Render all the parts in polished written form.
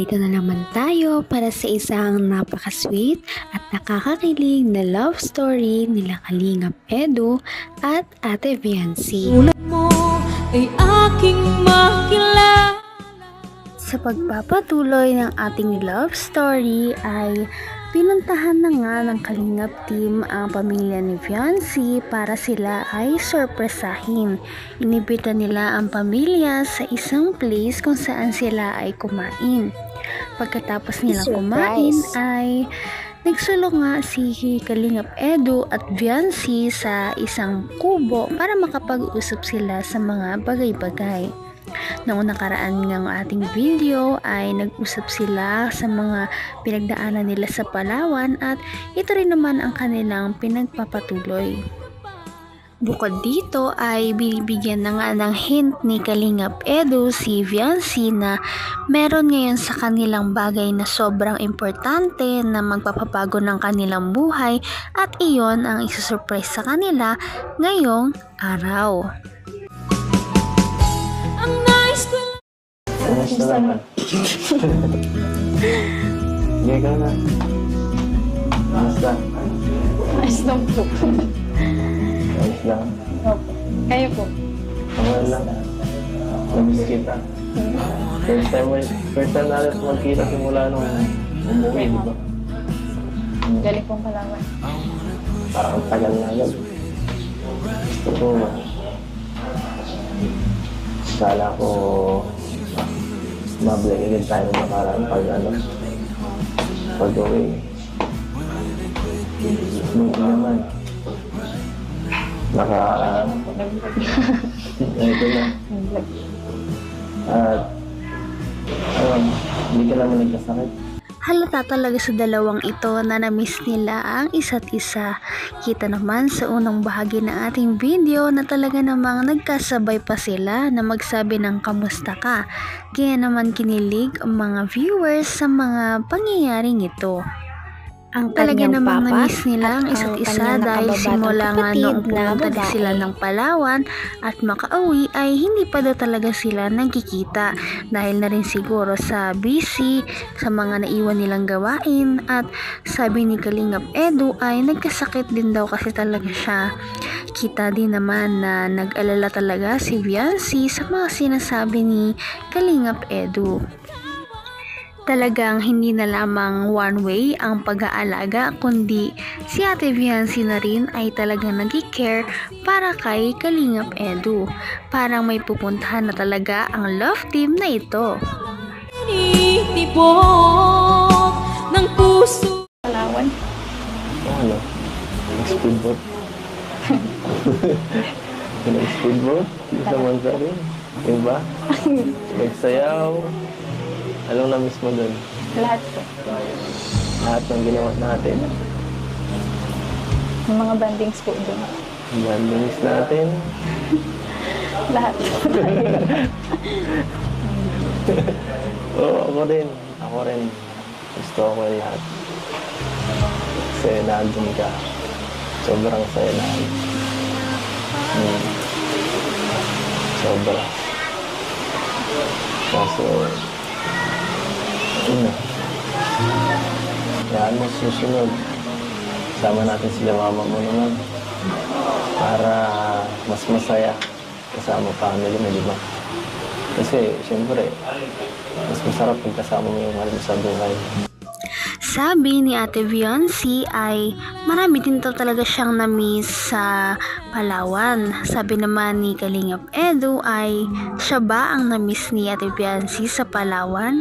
Narito na naman tayo para sa isang napaka-sweet at nakakakilig na love story nila Kalingap Edu at Ate Viancy. Tulad mo ay aking makilala. Sa pagpapatuloy ng ating love story ay pinuntahan na nga ng Kalingap team ang pamilya ni Viancy para sila ay sorpresahin. Inibita nila ang pamilya sa isang place kung saan sila ay kumain. Pagkatapos nila kumain ay nagsulong nga si Kalingap Edu at Viancy sa isang kubo para makapag-usap sila sa mga bagay-bagay. Noong nakaraan ng ating video ay nag-usap sila sa mga pinagdaanan nila sa Palawan at ito rin naman ang kanilang pinagpapatuloy. Bukod dito ay binibigyan na nga ng hint ni Kalingap Edu si Viancy na meron ngayon sa kanilang bagay na sobrang importante na magpapabago ng kanilang buhay at iyon ang isusurprise sa kanila ngayong araw. Kamusta naman? Sige ka na. Kamusta? Ayos lang po. Ayos lang. Opo. Kayo po. Kamusta lang. Namiss kita. First time natin magkita simula nung umuwi, di ba? Galing pong Palawan. Parang tagal na agad. Gusto ko, kala ko mabalik din tayo ng nakaraan pag-uwi. Nung naman, ito na. At, hindi ka naman nagkasakit. Halata talaga sa dalawang ito na na-miss nila ang isa't isa. Kita naman sa unang bahagi ng ating video na talaga namang nagkasabay pa sila na magsabi ng kamusta ka. Kaya naman kinilig ang mga viewers sa mga pangyayaring ito. Ang Talaga kanyang namang papa na-miss nila ang isa't isa dahil simula nga noong pumunta din sila ng Palawan at makauwi ay hindi pa daw talaga sila nagkikita dahil na rin siguro sa busy sa mga naiwan nilang gawain at sabi ni Kalingap Edu ay nagkasakit din daw kasi talaga siya. Kita din naman na nag-alala talaga si Viancy sa mga sinasabi ni Kalingap Edu. Talagang hindi na lamang one way ang pag-aalaga kundi si Ate Viancy na rin ay talagang nag-care para kay Kalingap Edu. Parang may pupuntahan na talaga ang love team na ito. Tinitipok ng puso. Palawan. Ano? Speedboat? Speedboat? Sa Manzari? Yung ba? Nagsayaw? Anong na-miss mo doon? Lahat po. Lahat ng ginawa natin? Yung mga bandings po doon. Bandings natin? Lahat po. Oo, ako rin. Gusto ko yung lahat. Kasi nandun ka. Sobrang saya na. Sobra. Kaso, yan mo susunod. Sama natin sila mama mo naman. Para mas masaya kasama family mo, di ba? Kasi, siyempre, mas masarap pag kasama mo yung mahal mo sa buhay. Sabi ni Ate Viancy ay marami din talaga siyang na-miss sa Palawan. Sabi naman ni Kalingap Edu ay siya ba ang na-miss ni Ate Viancy sa Palawan?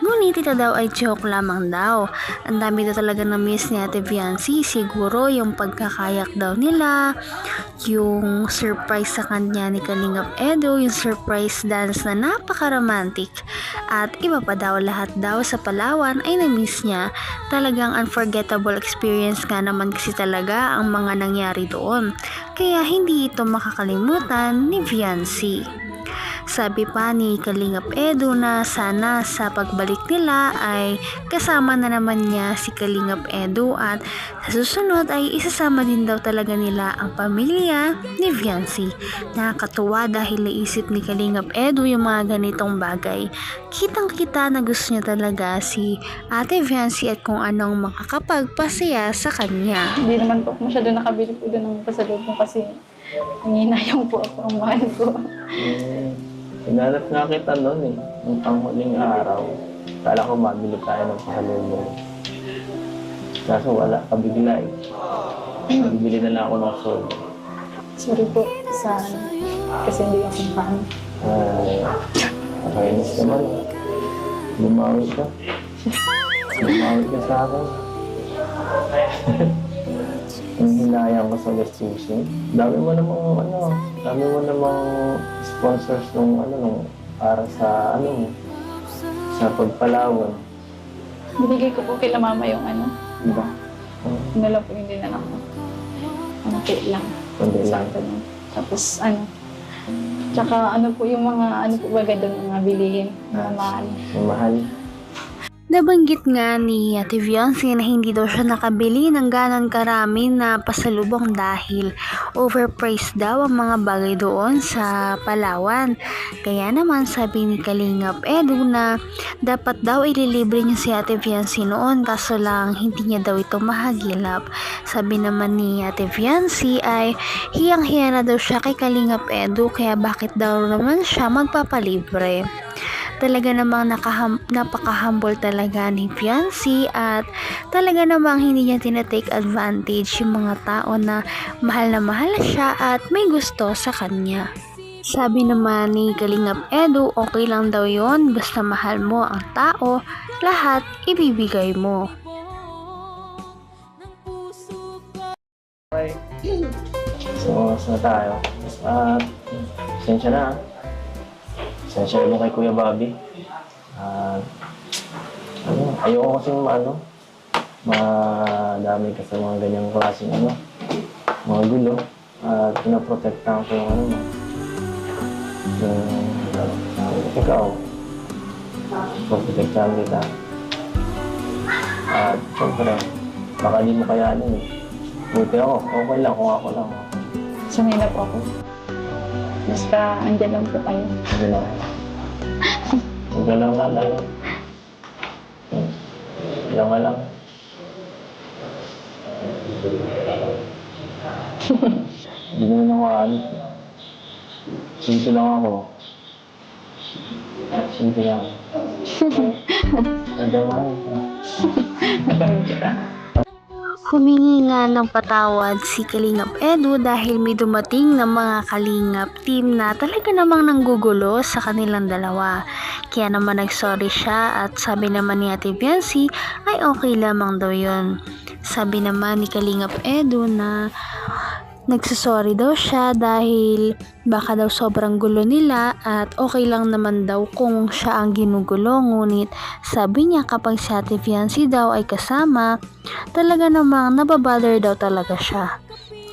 Ngunit ito daw ay joke lamang daw. Ang dami daw talaga na-miss ni Ate Viancy. Siguro yung pagkakayak daw nila, yung surprise sa kanya ni Kalingap Edu, yung surprise dance na napaka-romantic. At iba pa daw, lahat daw sa Palawan ay na-miss niya. Talagang unforgettable experience nga naman kasi talaga ang mga nangyari doon. Kaya hindi ito makakalimutan ni Viancy. Sabi pa ni Kalingap Edu na sana sa pagbalik nila ay kasama na naman niya si Kalingap Edu at sa susunod ay isasama din daw talaga nila ang pamilya ni Viancy. Nakakatuwa dahil naisip ni Kalingap Edu yung mga ganitong bagay. Kitang-kita na gusto niya talaga si Ate Viancy at kung anong makakapagpasaya sa kanya. Hindi naman po ako masyado nakabili po doon ng pasalubong kasi nanginayang po ako ang mahal ko. Hinanap nga kita noon eh, nung panghuling araw. Kala ko mabili tayo ng pasalubong. Kaso wala, kabigla eh. Bibili na lang ako ng solo. Sorry po sa kasi hindi ako fan. Nakainis naman. Bumawi ka. Bumawi ka sa akin. Ang hinayang ko sa gastusin. Dami mo namang sponsors nung para sa sa pagpalawan. Binigay ko po kay mama yung diba? Lang po yung dinala ko. Konti lang. Kundi lang. Tapos tsaka po yung mga po baga doon mga bilihin, mga mahal. Yung mahal. Nabanggit nga ni Ate Viancy na hindi daw siya nakabili ng ganon karami na pasalubong dahil overpriced daw ang mga bagay doon sa Palawan. Kaya naman sabi ni Kalingap Edu na dapat daw ililibre niya si Ate Viancy noon kaso lang hindi niya daw ito mahagilap. Sabi naman ni Ate Viancy ay hiyang-hiya na daw siya kay Kalingap Edu kaya bakit daw naman siya magpapalibre. Talaga namang napaka-humble talaga ni Viancy at talaga namang hindi niya tinatake advantage yung mga tao na mahal siya at may gusto sa kanya. Sabi naman ni Kalingap Edu, okay lang daw yon basta mahal mo ang tao, lahat ibibigay mo. Okay. So, na tayo. Sensya na. Sensya mo kay Kuya Bobby. Ayoko kasing madami ka sa mga ganyang klaseng mga gulo. Pinaprotektahan ko yung ikaw. Protektahan kita. At siyempre, baka di mo kayanin eh. Buti ako, okay lang kung ako lang. Sanay na po ako. Basta andyan lang po kayo. Andyan lang. Andyan lang nga lang. Yan nga lang. Hindi naman ako alit. Simple lang ako. Simple lang. Andyan lang. Nakamit kita. Humingi nga ng patawad si Kalingap Edu dahil may dumating na mga Kalingap team na talaga namang nanggugulo sa kanilang dalawa. Kaya naman nagsorry siya at sabi naman ni Ate Viancy ay okay lamang daw yun. Sabi naman ni Kalingap Edu na nagsasorry daw siya dahil baka daw sobrang gulo nila at okay lang naman daw kung siya ang ginugulo, ngunit sabi niya kapag si Ate Viancy daw ay kasama, talaga namang nababother daw talaga siya.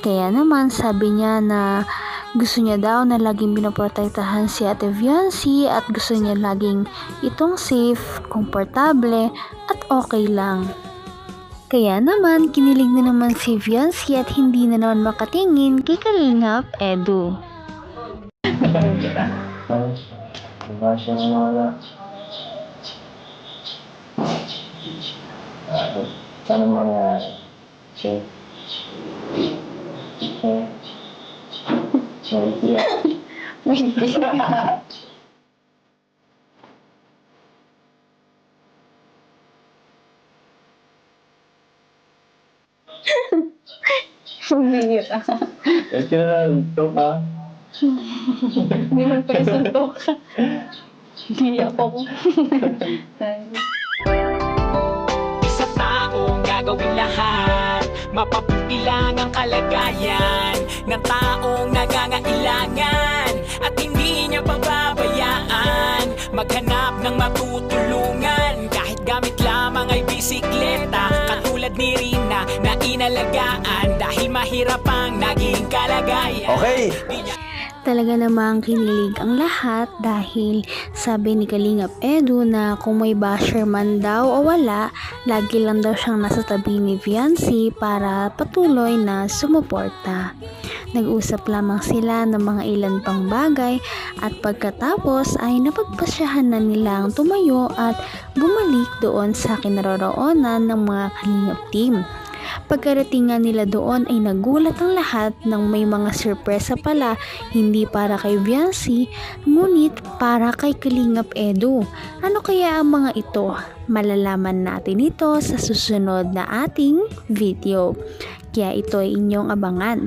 Kaya naman sabi niya na gusto niya daw na laging pinoprotektahan si Ate Viancy at gusto niya laging itong safe, komportable at okay lang. Kaya naman, kinilig na naman si Viancy at hindi na naman makatingin kay Kalingap Edu. Nakamit kita. Diba siya wala? Sana mga safe. Sumingit Kaya kinanalito ka. Hindi man pala suntok. Hindi ako. Sa taong gagawin lahat, mapabuti lang ang kalagayan ng taong nangangailangan at hindi niya pababayaan maghanap ng matutulungan kahit gamit lamang ay bisikleta, katulad ni Rina na inalagaan dahil mahirap ang naging kalagayan. Okay. Talaga namang kinilig ang lahat dahil sabi ni Kalingap Edu na kung may basher man daw o wala, lagi lang daw siyang nasa tabi ni Viancy para patuloy na sumuporta. Nag-usap lamang sila ng mga ilan pang bagay at pagkatapos ay napagpasyahan na nilang tumayo at bumalik doon sa kinaroroonan ng mga Kalingap team. Pagkarating nga nila doon ay nagulat ang lahat nang may mga sorpresa pala, hindi para kay Viancy, ngunit para kay Kalingap Edu. Ano kaya ang mga ito? Malalaman natin ito sa susunod na ating video. Kaya ito ay inyong abangan.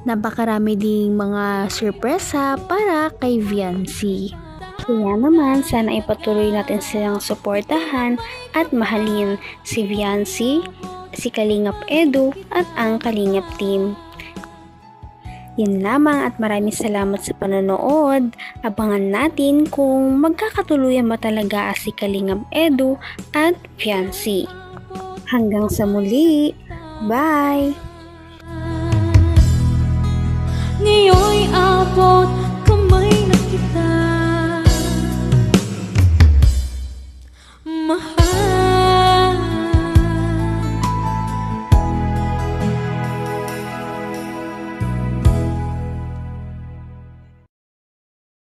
Napakarami ding mga sorpresa para kay Viancy. Kaya naman, sana ipatuloy natin silang suportahan at mahalin si Viancy, si Kalingap Edu at ang Kalingap team. Yan lamang at maraming salamat sa panonood. Abangan natin kung magkakatuluyan ba talaga si Kalingap Edu at Viancy. Hanggang sa muli, bye!